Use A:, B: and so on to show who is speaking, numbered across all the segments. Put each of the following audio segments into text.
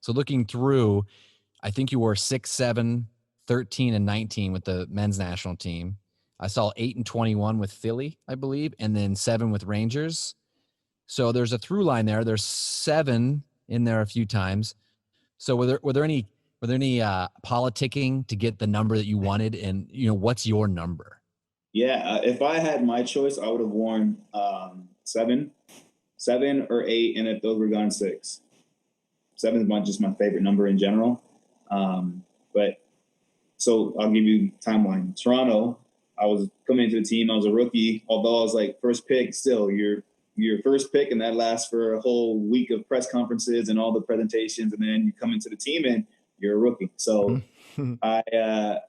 A: So looking through, I think you wore 6, 7, 13, and 19 with the men's national team. I saw 8 and 21 with Philly, I believe, and then 7 with Rangers. So there's a through line there. There's 7 in there a few times. So were there any politicking to get the number that you wanted? And what's your number?
B: Yeah, if I had my choice, I would have worn 7 or 8, and if those were gone, 6. 7 is just my favorite number in general. But so I'll give you timeline. Toronto, I was coming into the team. I was a rookie, although I was like first pick. Still, you're first pick, and that lasts for a whole week of press conferences and all the presentations, and then you come into the team and you're a rookie. So I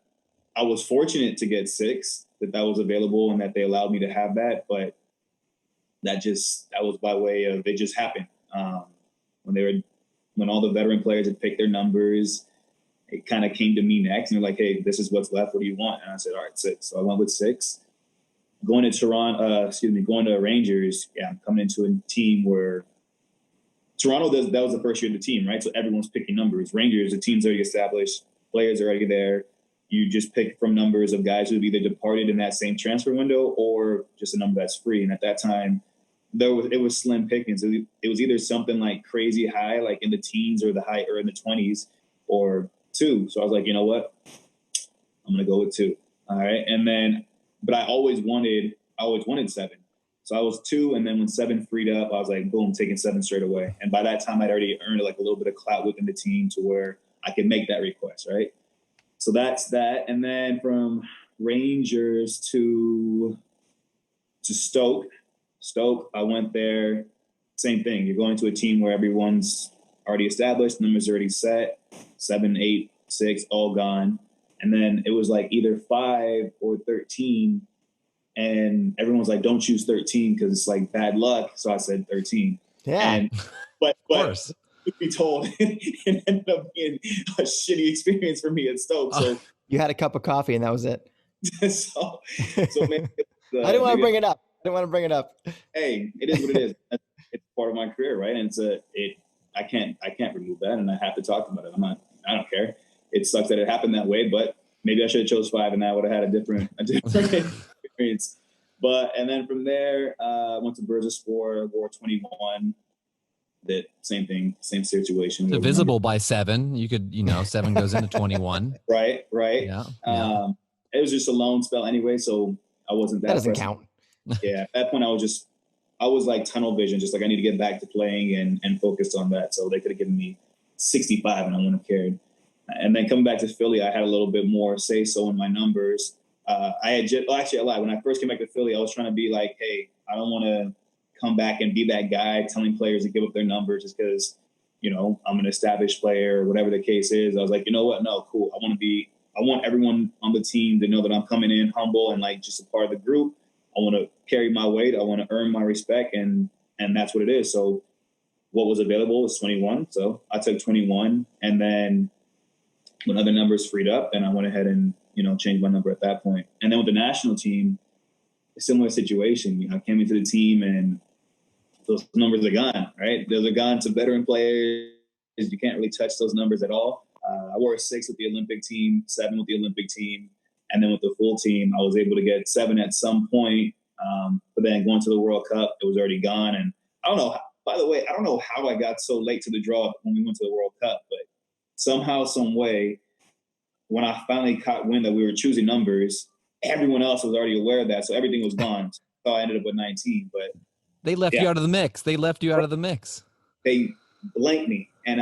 B: was fortunate to get 6, that was available and that they allowed me to have that, but that was by way of it just happened. When all the veteran players had picked their numbers, it kind of came to me next, and they're like, "Hey, this is what's left. What do you want?" And I said, "All right, 6." So I went with 6. Going to Rangers. Yeah, I'm coming into a team where Toronto that was the first year of the team, right? So everyone's picking numbers. Rangers, the team's already established, players are already there. You just pick from numbers of guys who've either departed in that same transfer window or just a number that's free. And at that time, it was slim pickings. It was either something like crazy high, like in the teens or in the 20s, or 2. So I was like, you know what? I'm going to go with 2. All right. But I always wanted 7. So I was 2. And then when 7 freed up, I was like, boom, taking 7 straight away. And by that time, I'd already earned like a little bit of clout within the team to where I could make that request. Right. So that's that. And then from Rangers to Stoke, I went there. Same thing. You're going to a team where everyone's already established, numbers are already set, 7, 8, 6, all gone. And then it was like either 5 or 13. And everyone's like, don't choose 13 because it's like bad luck. So I said 13.
A: Yeah.
B: But to be told, it ended up being a shitty experience for me at Stoke. So
C: you had a cup of coffee and that was it.
B: so maybe
C: I didn't want to bring it up.
B: Hey, it is what it is. It's part of my career, right? And I can't remove that, and I have to talk about it. I don't care. It sucks that it happened that way, but maybe I should have chose 5, and I would have had a different experience. And then from there, went to Bursaspor, wore 21. That same thing, same situation.
A: Divisible by 7. You could, 7 goes into 21.
B: Right.
A: Yeah.
B: It was just a loan spell anyway, so I wasn't that.
C: That doesn't count.
B: Yeah, at that point I was like tunnel vision, just like I need to get back to playing and focused on that. So they could have given me 65 and I wouldn't have cared. And then coming back to Philly, I had a little bit more say so in my numbers. I lied. When I first came back to Philly, I was trying to be like, hey, I don't want to come back and be that guy telling players to give up their numbers just because, I'm an established player or whatever the case is. I was like, you know what? No, cool. I want everyone on the team to know that I'm coming in humble and like just a part of the group. I want to carry my weight. I want to earn my respect, and that's what it is. So what was available was 21. So I took 21, and then when other numbers freed up, then I went ahead and, changed my number at that point. And then with the national team, a similar situation. I came into the team and those numbers are gone, right? Those are gone to veteran players. You can't really touch those numbers at all. I wore a 6 with the Olympic team, 7 with the Olympic team. And then with the full team, I was able to get 7 at some point. But then going to the World Cup, it was already gone. And I don't know, by the way, I don't know how I got so late to the draw when we went to the World Cup, but somehow, some way, when I finally caught wind that we were choosing numbers, everyone else was already aware of that. So everything was gone. So I ended up with 19, but
A: they left you out of the mix. They
B: blanked me. And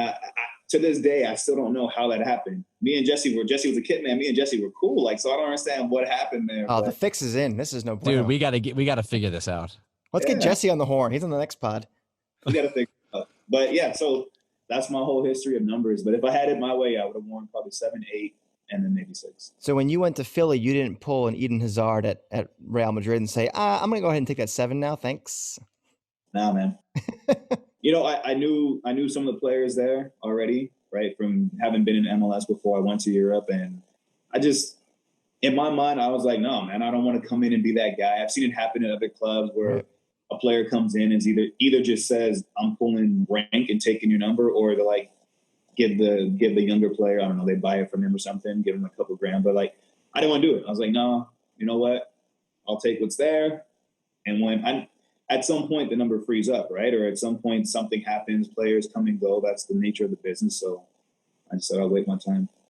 B: to this day, I still don't know how that happened. Jesse was a kid, man. Me and Jesse were cool. Like, so I don't understand what happened there.
C: Oh, the fix is in. This is no problem.
A: Dude, we gotta figure this out.
C: Let's get Jesse on the horn. He's on the next pod.
B: We gotta figure it out. But yeah, so that's my whole history of numbers. But if I had it my way, I would have worn probably 7, 8, and then maybe 6.
C: So when you went to Philly, you didn't pull an Eden Hazard at Real Madrid and say, I'm going to go ahead and take that 7 now. Thanks.
B: Nah, man. I knew some of the players there already, right? From having been in MLS before I went to Europe. And in my mind, I was like, no, man, I don't want to come in and be that guy. I've seen it happen in other clubs where a player comes in and either just says, I'm pulling rank and taking your number, or they're like, give the younger player, I don't know, they buy it from him or something, give him a couple grand. But like, I didn't want to do it. I was like, no, you know what? I'll take what's there. And at some point the number frees up, right? Or at some point something happens, players come and go. That's the nature of the business. So I just said I'll wait my time.